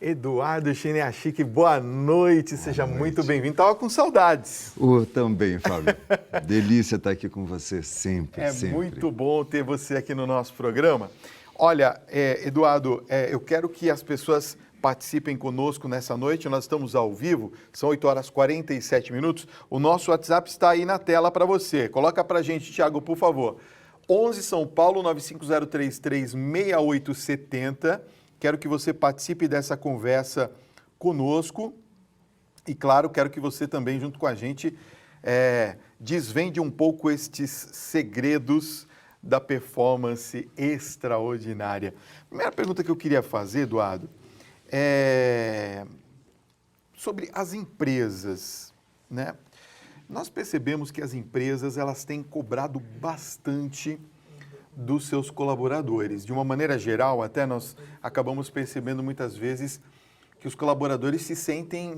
Eduardo Chiniachik, boa noite, seja noite. muito bem-vindo. Estava com saudades. Também, Fábio. Delícia estar aqui com você sempre, É sempre. muito bom ter você aqui no nosso programa. Olha, Eduardo, eu quero que as pessoas participem conosco nessa noite. Nós estamos ao vivo, são 8h47. O nosso WhatsApp está aí na tela para você. Coloca para a gente, Thiago, por favor. 11 São Paulo, 950336870. Quero que você participe dessa conversa conosco e, claro, quero que você também, junto com a gente, desvende um pouco estes segredos da performance extraordinária. Primeira pergunta que eu queria fazer, Eduardo, é sobre as empresas, né? Nós percebemos que as empresas elas têm cobrado bastante dos seus colaboradores. De uma maneira geral, até nós acabamos percebendo muitas vezes que os colaboradores se sentem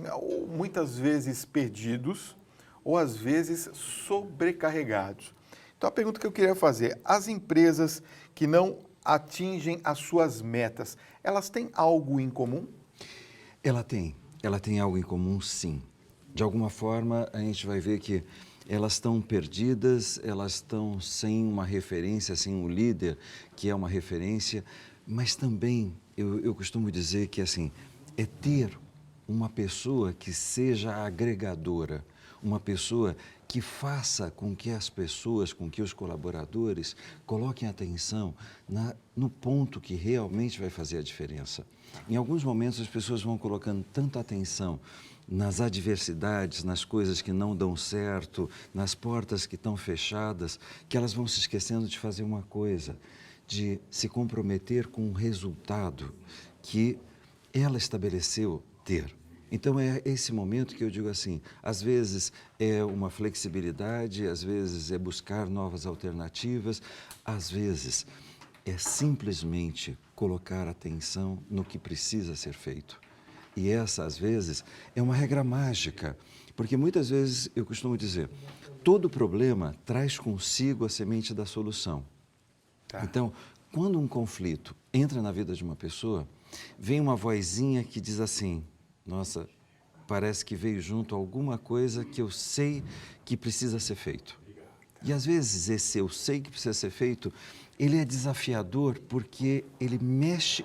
muitas vezes perdidos ou às vezes sobrecarregados. Então a pergunta que eu queria fazer, as empresas que não atingem as suas metas, elas têm algo em comum? Ela tem algo em comum, sim. De alguma forma, a gente vai ver que elas estão perdidas, elas estão sem uma referência, sem um líder que é uma referência, mas também eu costumo dizer que assim, é ter uma pessoa que seja agregadora, uma pessoa que faça com que as pessoas, com que os colaboradores coloquem atenção no ponto que realmente vai fazer a diferença. Em alguns momentos as pessoas vão colocando tanta atenção nas adversidades, nas coisas que não dão certo, nas portas que estão fechadas, que elas vão se esquecendo de fazer uma coisa, de se comprometer com um resultado que ela estabeleceu ter. Então é esse momento que eu digo assim, às vezes é uma flexibilidade, às vezes é buscar novas alternativas, às vezes é simplesmente colocar atenção no que precisa ser feito. E essa, às vezes, é uma regra mágica, porque muitas vezes eu costumo dizer, todo problema traz consigo a semente da solução. Tá. Então, quando um conflito entra na vida de uma pessoa, vem uma vozinha que diz assim, nossa, parece que veio junto alguma coisa que eu sei que precisa ser feito. E às vezes esse eu sei que precisa ser feito, ele é desafiador porque ele mexe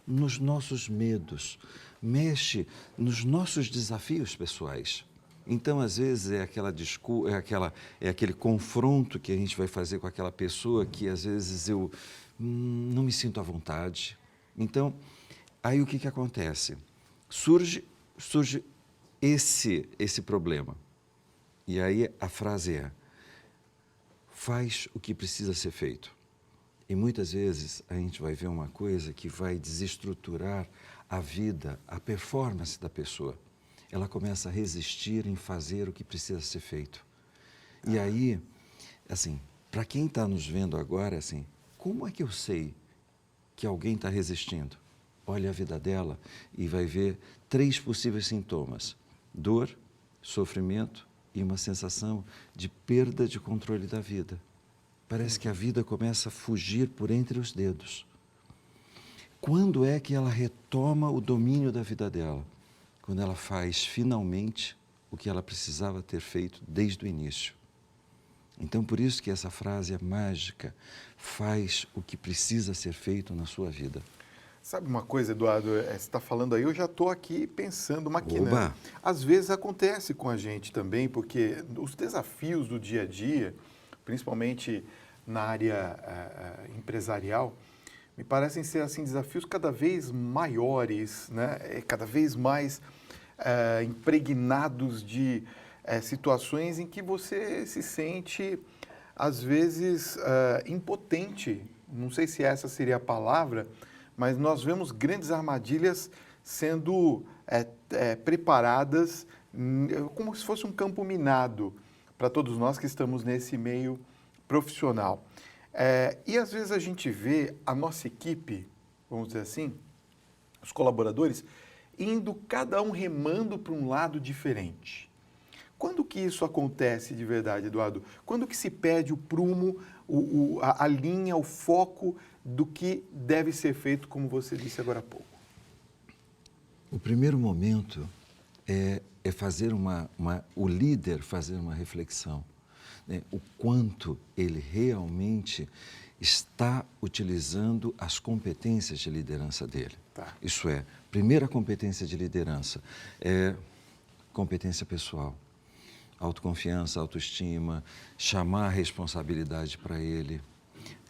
nos nossos medos, mexe nos nossos desafios pessoais. Então, às vezes, é aquele confronto que a gente vai fazer com aquela pessoa que, às vezes, eu não me sinto à vontade. Então, aí o que acontece? Surge esse problema. E aí a frase é, faz o que precisa ser feito. E muitas vezes a gente vai ver uma coisa que vai desestruturar a vida, a performance da pessoa. Ela começa a resistir em fazer o que precisa ser feito. E aí, assim, para quem está nos vendo agora, assim, como é que eu sei que alguém está resistindo? Olha a vida dela e vai ver 3 possíveis sintomas: dor, sofrimento e uma sensação de perda de controle da vida. Parece que a vida começa a fugir por entre os dedos. Quando é que ela retoma o domínio da vida dela? Quando ela faz, finalmente, o que ela precisava ter feito desde o início. Então, por isso que essa frase é mágica. Faz o que precisa ser feito na sua vida. Sabe uma coisa, Eduardo? Você está falando aí, eu já estou aqui pensando, maquinando. Oba. Às vezes acontece com a gente também, porque os desafios do dia a dia, principalmente na área empresarial, me parecem ser assim, desafios cada vez maiores, né? Cada vez mais impregnados de situações em que você se sente, às vezes, impotente. Não sei se essa seria a palavra, mas nós vemos grandes armadilhas sendo preparadas como se fosse um campo minado para todos nós que estamos nesse meio profissional. E às vezes a gente vê a nossa equipe, vamos dizer assim, os colaboradores, indo cada um remando para um lado diferente. Quando que isso acontece de verdade, Eduardo? Quando que se perde o prumo, a linha, o foco do que deve ser feito, como você disse agora há pouco? O primeiro momento é fazer o líder fazer uma reflexão, né? O quanto ele realmente está utilizando as competências de liderança dele. Tá. Isso é, primeira competência de liderança é competência pessoal, autoconfiança, autoestima, chamar a responsabilidade para ele.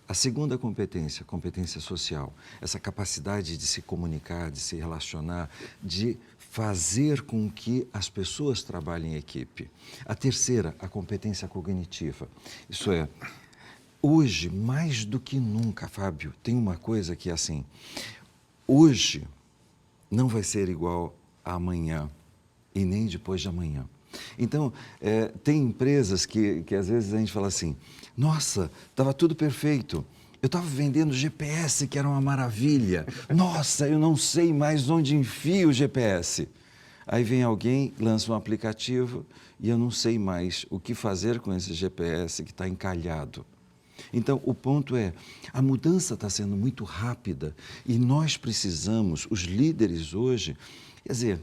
A segunda competência, competência social, essa capacidade de se comunicar, de se relacionar, de fazer com que as pessoas trabalhem em equipe. A terceira, a competência cognitiva. Isso é, hoje, mais do que nunca, Fábio, tem uma coisa que é assim, hoje não vai ser igual a amanhã e nem depois de amanhã. Então, tem empresas que às vezes a gente fala assim, nossa, estava tudo perfeito, eu estava vendendo GPS, que era uma maravilha, nossa, eu não sei mais onde enfio o GPS. Aí vem alguém, lança um aplicativo e eu não sei mais o que fazer com esse GPS que está encalhado. Então, o ponto é, a mudança está sendo muito rápida e nós precisamos, os líderes hoje, quer dizer,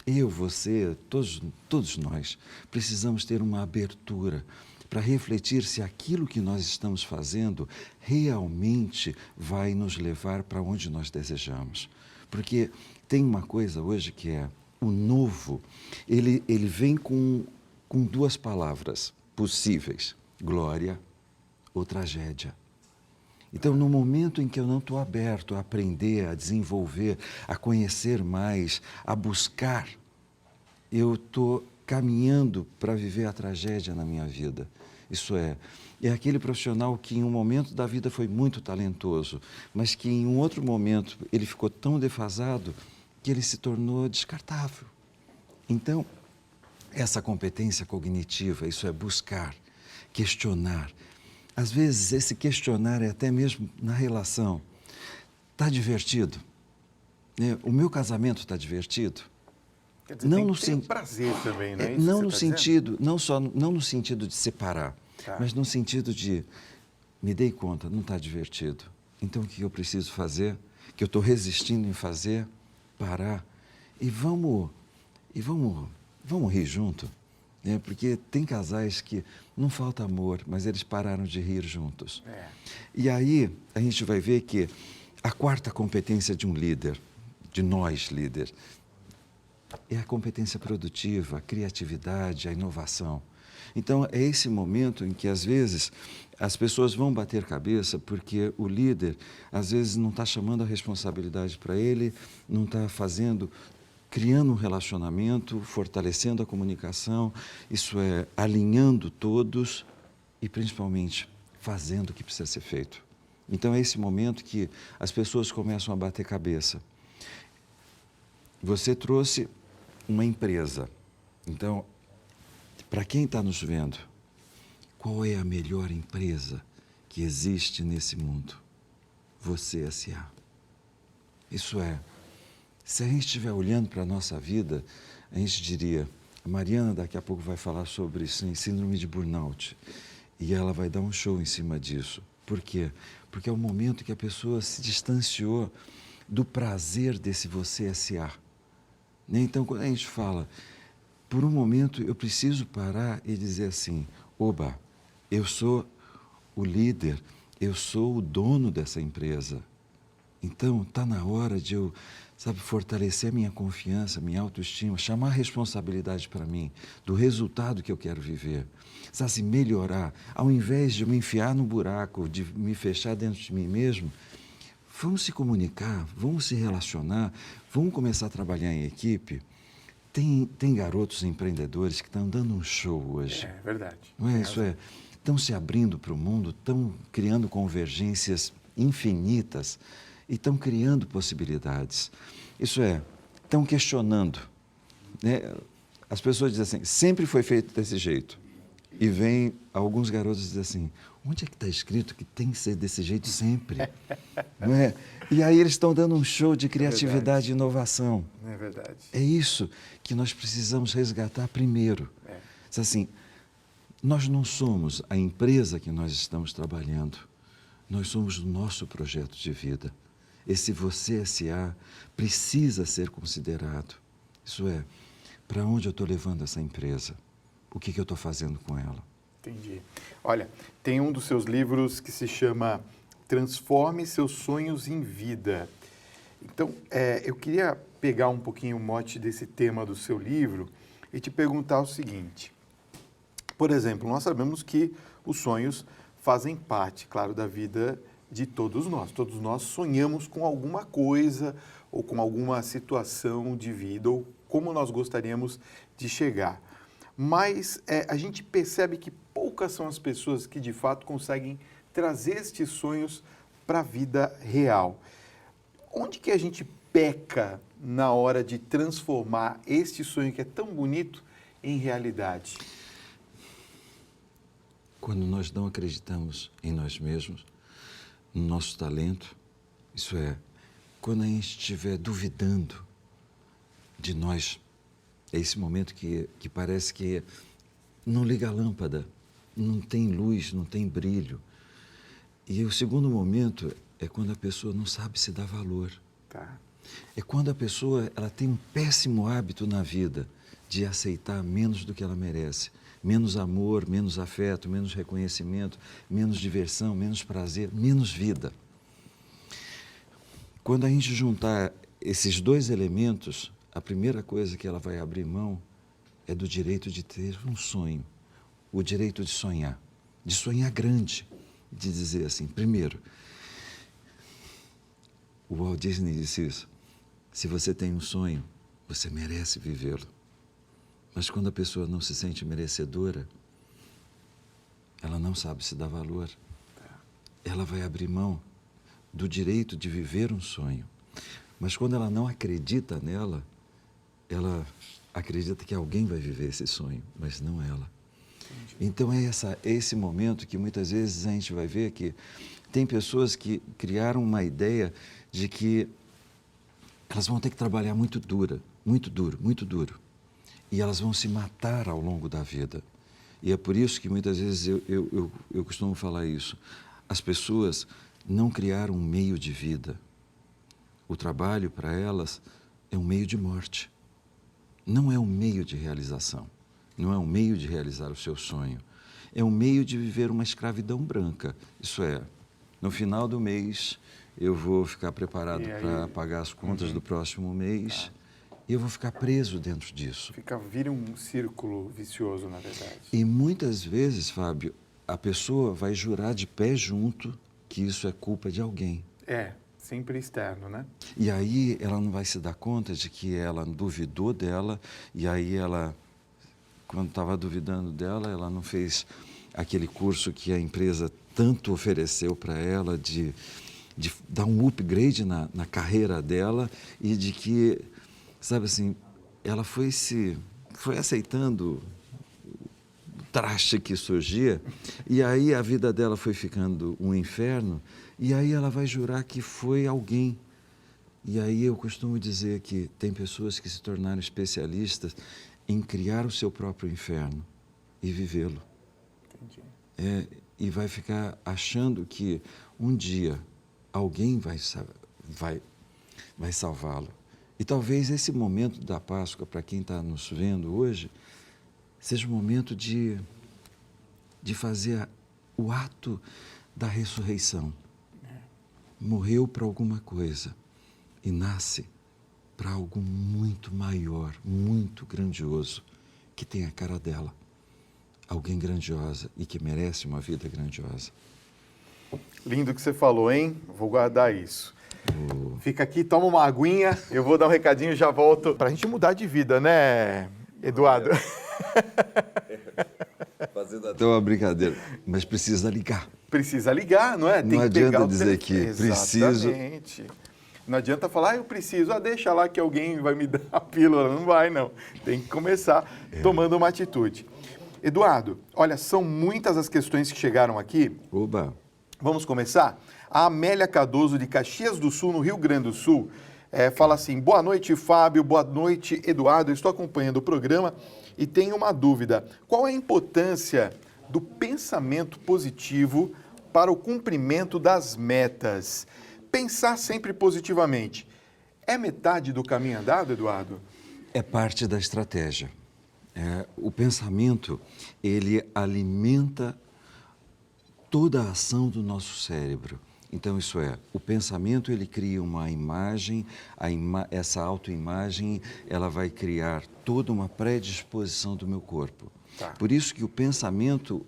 eu, você, todos nós, precisamos ter uma abertura para refletir se aquilo que nós estamos fazendo realmente vai nos levar para onde nós desejamos. Porque tem uma coisa hoje que é o novo, ele vem com duas palavras possíveis, glória ou tragédia. Então, no momento em que eu não estou aberto a aprender, a desenvolver, a conhecer mais, a buscar, eu estou caminhando para viver a tragédia na minha vida. Isso é aquele profissional que em um momento da vida foi muito talentoso, mas que em um outro momento ele ficou tão defasado que ele se tornou descartável. Então, essa competência cognitiva, isso é buscar, questionar. Às vezes, esse questionar é até mesmo na relação. Está divertido? O meu casamento está divertido? Quer dizer, não tem prazer também, não é isso? Não no sentido, não no sentido de separar, mas no sentido de, me dei conta, não está divertido. Então, o que eu preciso fazer? Que eu estou resistindo em fazer? Parar e vamos rir junto. Porque tem casais que não falta amor, mas eles pararam de rir juntos. E aí a gente vai ver que a quarta competência de um líder, de nós líderes, é a competência produtiva, a criatividade, a inovação. Então é esse momento em que às vezes as pessoas vão bater cabeça porque o líder às vezes não está chamando a responsabilidade para ele, não está criando um relacionamento, fortalecendo a comunicação, isso é, alinhando todos e, principalmente, fazendo o que precisa ser feito. Então, é esse momento que as pessoas começam a bater cabeça. Você trouxe uma empresa. Então, para quem está nos vendo, qual é a melhor empresa que existe nesse mundo? Você S.A. Isso é, se a gente estiver olhando para a nossa vida, a gente diria, a Mariana daqui a pouco vai falar sobre síndrome de burnout e ela vai dar um show em cima disso. Por quê? Porque é o momento que a pessoa se distanciou do prazer desse você S.A. Então, quando a gente fala, por um momento eu preciso parar e dizer assim, oba, eu sou o líder, eu sou o dono dessa empresa. Então, está na hora de eu, fortalecer a minha confiança, minha autoestima, chamar a responsabilidade para mim, do resultado que eu quero viver. Melhorar. Ao invés de eu me enfiar no buraco, de me fechar dentro de mim mesmo, vamos se comunicar, vamos se relacionar, vamos começar a trabalhar em equipe. Tem garotos empreendedores que estão dando um show hoje. É verdade. Não é isso? Estão se abrindo para o mundo, estão criando convergências infinitas e estão criando possibilidades. Isso é, estão questionando. As pessoas dizem assim, sempre foi feito desse jeito. E vem alguns garotos e dizem assim, onde é que está escrito que tem que ser desse jeito sempre? Não é? E aí eles estão dando um show de criatividade e inovação. É verdade. É isso que nós precisamos resgatar primeiro. Assim, nós não somos a empresa que nós estamos trabalhando, nós somos o nosso projeto de vida. Esse você SA precisa ser considerado. Isso é, para onde eu estou levando essa empresa? O que eu estou fazendo com ela? Entendi. Olha, tem um dos seus livros que se chama Transforme Seus Sonhos em Vida. Então, eu queria pegar um pouquinho o mote desse tema do seu livro e te perguntar o seguinte. Por exemplo, nós sabemos que os sonhos fazem parte, claro, da vida de todos nós. Todos nós sonhamos com alguma coisa ou com alguma situação de vida ou como nós gostaríamos de chegar. Mas a gente percebe que poucas são as pessoas que, de fato, conseguem trazer estes sonhos para a vida real. Onde que a gente peca na hora de transformar este sonho que é tão bonito em realidade? Quando nós não acreditamos em nós mesmos, no nosso talento, isso é, quando a gente estiver duvidando de nós, é esse momento que parece que não liga a lâmpada, não tem luz, não tem brilho. E o segundo momento é quando a pessoa não sabe se dar valor. Tá. É quando a pessoa ela tem um péssimo hábito na vida de aceitar menos do que ela merece. Menos amor, menos afeto, menos reconhecimento, menos diversão, menos prazer, menos vida. Quando a gente juntar esses dois elementos, a primeira coisa que ela vai abrir mão é do direito de ter um sonho, o direito de sonhar grande, de dizer assim, primeiro, o Walt Disney disse isso, se você tem um sonho, você merece vivê-lo. Mas quando a pessoa não se sente merecedora, ela não sabe se dar valor. Ela vai abrir mão do direito de viver um sonho. Mas quando ela não acredita nela, ela acredita que alguém vai viver esse sonho, mas não ela. Entendi. Então é esse momento que muitas vezes a gente vai ver que tem pessoas que criaram uma ideia de que elas vão ter que trabalhar muito duro. E elas vão se matar ao longo da vida. E é por isso que muitas vezes eu costumo falar isso. As pessoas não criaram um meio de vida. O trabalho para elas é um meio de morte. Não é um meio de realização. Não é um meio de realizar o seu sonho. É um meio de viver uma escravidão branca. Isso é, no final do mês eu vou ficar preparado para pagar as contas do próximo mês. Tá. E eu vou ficar preso dentro disso. Vira um círculo vicioso, na verdade. E muitas vezes, Fábio, a pessoa vai jurar de pé junto que isso é culpa de alguém. Sempre externo, né? E aí ela não vai se dar conta de que ela duvidou dela, e aí ela, quando estava duvidando dela, ela não fez aquele curso que a empresa tanto ofereceu para ela de dar um upgrade na carreira dela e de que, sabe assim, ela foi aceitando o traste que surgia, e aí a vida dela foi ficando um inferno, e aí ela vai jurar que foi alguém. E aí eu costumo dizer que tem pessoas que se tornaram especialistas em criar o seu próprio inferno e vivê-lo. Entendi. E vai ficar achando que um dia alguém vai salvá-lo. E talvez esse momento da Páscoa, para quem está nos vendo hoje, seja o momento de fazer o ato da ressurreição. Morreu para alguma coisa e nasce para algo muito maior, muito grandioso, que tem a cara dela. Alguém grandiosa e que merece uma vida grandiosa. Lindo que você falou, hein? Vou guardar isso. Fica aqui, toma uma aguinha, eu vou dar um recadinho e já volto. Para a gente mudar de vida, né, Eduardo? Fazendo até uma brincadeira, mas precisa ligar. Precisa ligar, não é? Tem não que pegar adianta dizer que preciso. Exatamente. Não adianta falar, eu preciso, deixa lá que alguém vai me dar a pílula. Não vai, não. Tem que começar tomando uma atitude. Eduardo, olha, são muitas as questões que chegaram aqui. Oba! Vamos começar? A Amélia Cardoso, de Caxias do Sul, no Rio Grande do Sul, fala assim: boa noite, Fábio, boa noite, Eduardo. Eu estou acompanhando o programa e tenho uma dúvida. Qual é a importância do pensamento positivo para o cumprimento das metas? pensar sempre positivamente é metade do caminho andado, Eduardo? É parte da estratégia. O pensamento, ele alimenta toda a ação do nosso cérebro. Então, isso é, o pensamento, ele cria uma imagem, essa autoimagem, ela vai criar toda uma predisposição do meu corpo. Tá. Por isso que o pensamento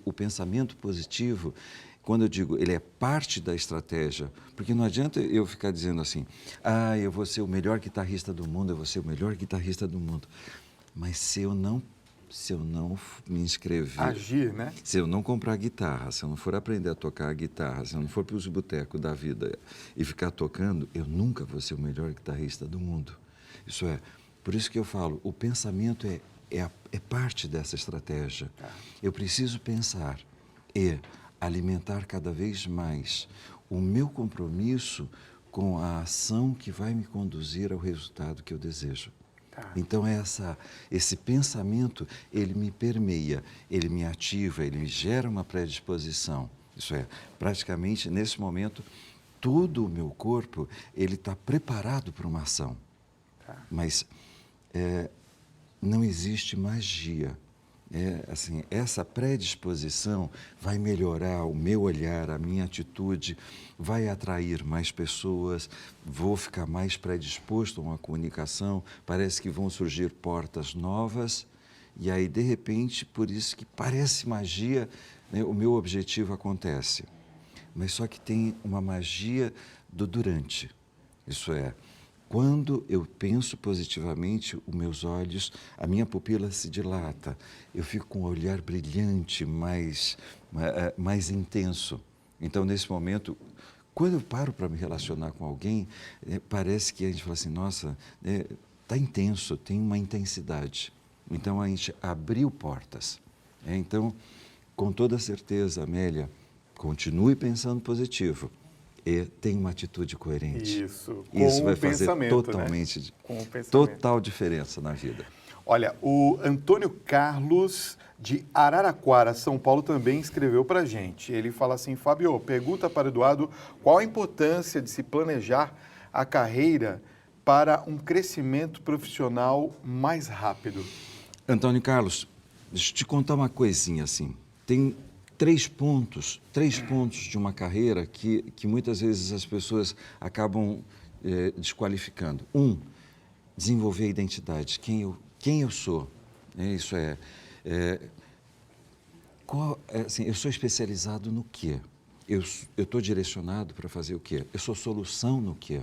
positivo, quando eu digo ele é parte da estratégia, porque não adianta eu ficar dizendo assim, eu vou ser o melhor guitarrista do mundo, eu vou ser o melhor guitarrista do mundo. Mas se eu não me inscrever... Agir, né? Se eu não comprar guitarra, se eu não for aprender a tocar a guitarra, se eu não for para os botecos da vida e ficar tocando, eu nunca vou ser o melhor guitarrista do mundo. Isso é, por isso que eu falo, o pensamento é parte dessa estratégia. Eu preciso pensar e alimentar cada vez mais o meu compromisso com a ação que vai me conduzir ao resultado que eu desejo. Então, esse pensamento, ele me permeia, ele me ativa, ele me gera uma predisposição. Isso é, praticamente, nesse momento, todo o meu corpo, ele está preparado para uma ação. Mas não existe magia. Assim, essa predisposição vai melhorar o meu olhar, a minha atitude, vai atrair mais pessoas, vou ficar mais predisposto a uma comunicação, parece que vão surgir portas novas e aí, de repente, por isso que parece magia, né, o meu objetivo acontece. Mas só que tem uma magia do durante, isso é, quando eu penso positivamente, os meus olhos, a minha pupila se dilata, eu fico com um olhar brilhante, mais intenso. Então, nesse momento, quando eu paro para me relacionar com alguém, parece que a gente fala assim, nossa, está intenso, tem uma intensidade. Então, a gente abriu portas. Então, com toda certeza, Amélia, continue pensando positivo. E tem uma atitude coerente. Isso vai fazer totalmente, né? Total diferença na vida. Olha, o Antônio Carlos de Araraquara, São Paulo, também escreveu para a gente. Ele fala assim, Fábio, pergunta para o Eduardo qual a importância de se planejar a carreira para um crescimento profissional mais rápido. Antônio Carlos, deixa eu te contar uma coisinha assim. Tem três pontos de uma carreira que muitas vezes as pessoas acabam desqualificando. Desenvolver a identidade, quem eu sou. Isso assim, eu sou especializado no quê? Eu estou direcionado para fazer o quê? Eu sou solução no quê?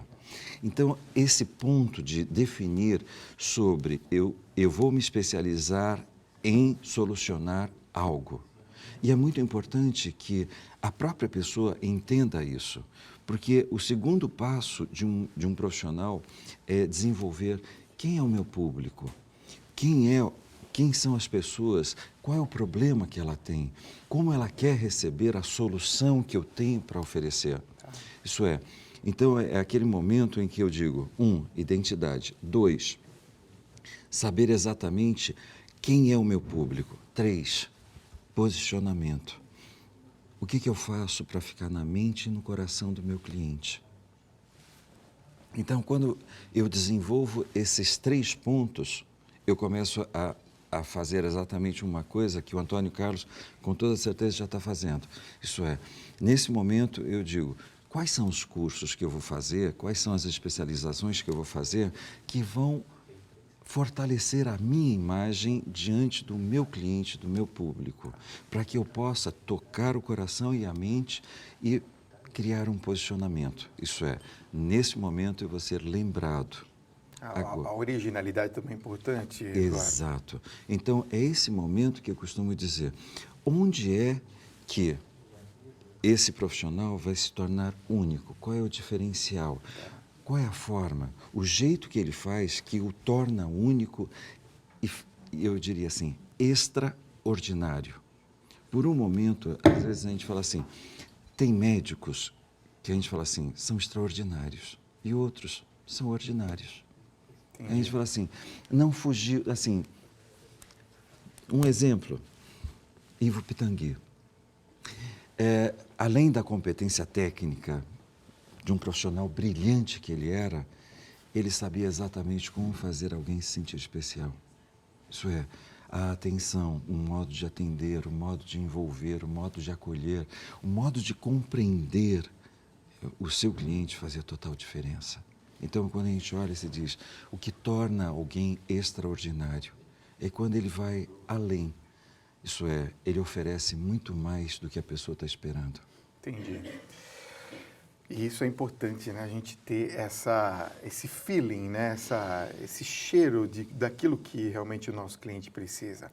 Então, esse ponto de definir sobre eu vou me especializar em solucionar algo. E é muito importante que a própria pessoa entenda isso, porque o segundo passo de um profissional é desenvolver quem é o meu público, quem são as pessoas, qual é o problema que ela tem, como ela quer receber a solução que eu tenho para oferecer. Isso é, então é aquele momento em que eu digo, identidade, 2, saber exatamente quem é o meu público, 3, posicionamento. O que eu faço para ficar na mente e no coração do meu cliente? Então, quando eu desenvolvo esses 3 pontos, eu começo a fazer exatamente uma coisa que o Antônio Carlos, com toda certeza, já está fazendo. Isso é, nesse momento eu digo, quais são os cursos que eu vou fazer, quais são as especializações que eu vou fazer que vão fortalecer a minha imagem diante do meu cliente, do meu público, para que eu possa tocar o coração e a mente e criar um posicionamento. Isso é, nesse momento eu vou ser lembrado. A originalidade também é importante, Eduardo. Exato. Então, é esse momento que eu costumo dizer, onde é que esse profissional vai se tornar único? Qual é o diferencial? Qual é a forma, o jeito que ele faz que o torna único e, eu diria assim, extraordinário. Por um momento, às vezes a gente fala assim, tem médicos que a gente fala assim, são extraordinários e outros são ordinários. Entendi. A gente fala assim, não fugiu, assim, um exemplo, Ivo Pitangui. Além da competência técnica, de um profissional brilhante que ele sabia exatamente como fazer alguém se sentir especial. Isso é, a atenção, o modo de atender, o modo de envolver, o modo de acolher, o modo de compreender o seu cliente fazia total diferença. Então, quando a gente olha e se diz, o que torna alguém extraordinário é quando ele vai além. Isso é, ele oferece muito mais do que a pessoa está esperando. Entendi. E isso é importante, né? A gente ter esse feeling, né? Esse cheiro daquilo que realmente o nosso cliente precisa.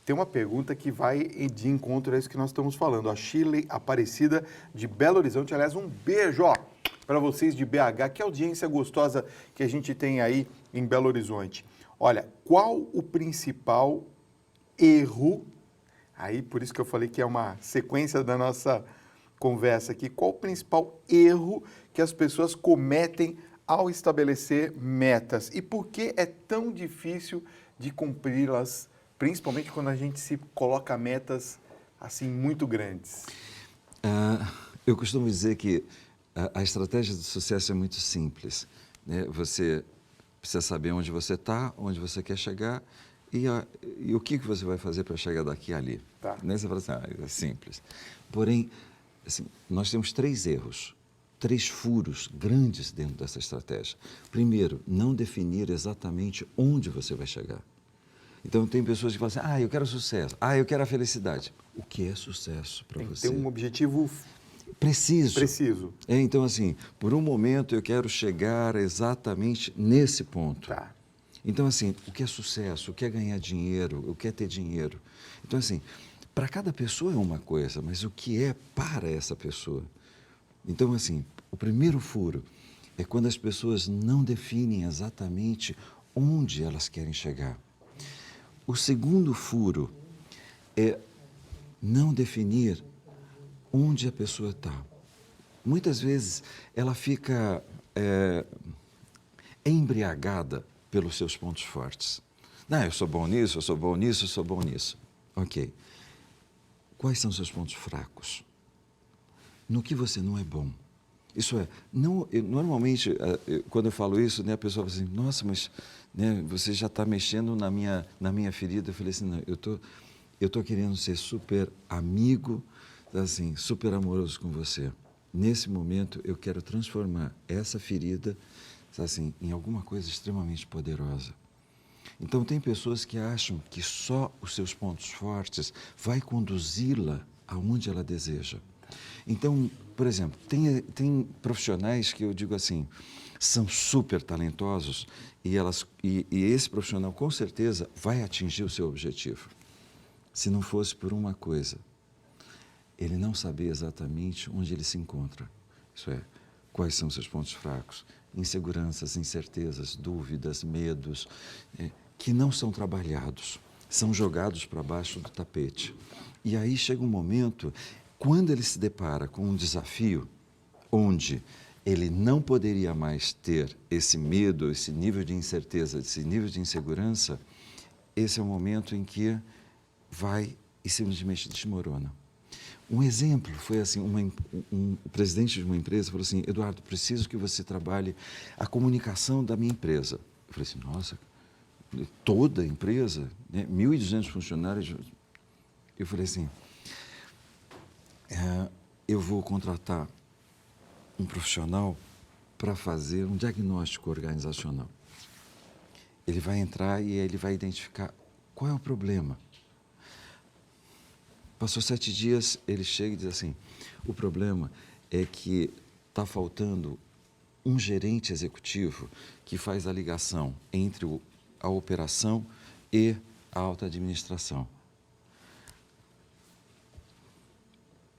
Tem uma pergunta que vai de encontro a isso que nós estamos falando. A Shirley Aparecida de Belo Horizonte. Aliás, um beijo para vocês de BH. Que audiência gostosa que a gente tem aí em Belo Horizonte. Olha, qual o principal erro? Aí, por isso que eu falei que é uma sequência da nossa conversa aqui. Qual o principal erro que as pessoas cometem ao estabelecer metas? E por que é tão difícil de cumpri-las, principalmente quando a gente se coloca metas assim muito grandes? Eu costumo dizer que a estratégia do sucesso é muito simples, né? Você precisa saber onde você está, onde você quer chegar e o que você vai fazer para chegar daqui a ali. Tá. Né? Você fala assim, é simples. Porém, assim, nós temos 3 erros, 3 furos grandes dentro dessa estratégia. Primeiro, não definir exatamente onde você vai chegar. Então, tem pessoas que falam assim, eu quero sucesso, eu quero a felicidade. O que é sucesso para você? Tem um objetivo preciso. Então, assim, por um momento eu quero chegar exatamente nesse ponto. Tá. Então, assim, o que é sucesso? O que é ganhar dinheiro? O que é ter dinheiro? Então, assim, para cada pessoa é uma coisa, mas o que é para essa pessoa? Então, assim, o primeiro furo é quando as pessoas não definem exatamente onde elas querem chegar. O segundo furo é não definir onde a pessoa está. Muitas vezes ela fica embriagada pelos seus pontos fortes. Não, eu sou bom nisso, eu sou bom nisso, eu sou bom nisso. Ok. Quais são seus pontos fracos? No que você não é bom? Isso é, normalmente, quando eu falo isso, né, a pessoa fala assim, nossa, mas né, você já está mexendo na minha ferida. Eu falei assim, não, eu tô querendo ser super amigo, assim, super amoroso com você. Nesse momento, eu quero transformar essa ferida, assim, em alguma coisa extremamente poderosa. Então, tem pessoas que acham que só os seus pontos fortes vai conduzi-la aonde ela deseja. Então, por exemplo, tem profissionais que eu digo assim, são super talentosos e esse profissional com certeza vai atingir o seu objetivo. Se não fosse por uma coisa, ele não sabia exatamente onde ele se encontra. Isso é, quais são seus pontos fracos, inseguranças, incertezas, dúvidas, medos, que não são trabalhados, são jogados para baixo do tapete. E aí chega um momento, quando ele se depara com um desafio onde ele não poderia mais ter esse medo, esse nível de incerteza, esse nível de insegurança, esse é o momento em que vai e simplesmente desmorona. Um exemplo foi assim, o presidente de uma empresa falou assim, Eduardo, preciso que você trabalhe a comunicação da minha empresa. Eu falei assim, nossa, toda a empresa, né, 1.200 funcionários. Eu falei assim, eu vou contratar um profissional para fazer um diagnóstico organizacional. Ele vai entrar e ele vai identificar qual é o problema. Passou 7 dias, ele chega e diz assim, o problema é que está faltando um gerente executivo que faz a ligação entre a operação e a alta administração.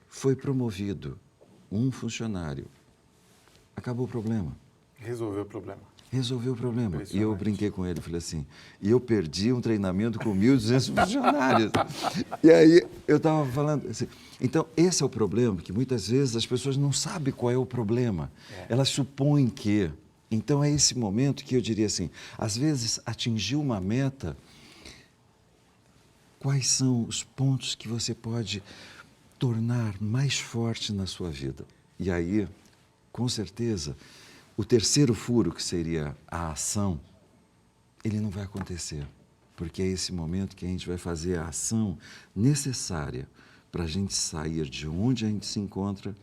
Foi promovido um funcionário. Acabou o problema. Resolveu o problema. Resolveu o problema. E eu brinquei com ele, falei assim, e eu perdi um treinamento com 1.200 funcionários. E aí eu estava falando assim, então esse é o problema, que muitas vezes as pessoas não sabem qual é o problema. Elas supõem que. Então é esse momento que eu diria assim, às vezes atingir uma meta, quais são os pontos que você pode tornar mais forte na sua vida? E aí, com certeza, o terceiro furo, que seria a ação, ele não vai acontecer, porque é esse momento que a gente vai fazer a ação necessária para a gente sair de onde a gente se encontra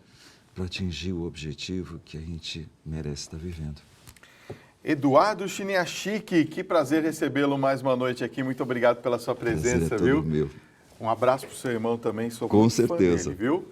para atingir o objetivo que a gente merece estar vivendo. Eduardo Chiniachiki, que prazer recebê-lo mais uma noite aqui. Muito obrigado pela sua presença, Prazer é todo viu? meu. Um abraço para o seu irmão também, sou Com muito fã certeza. dele, viu?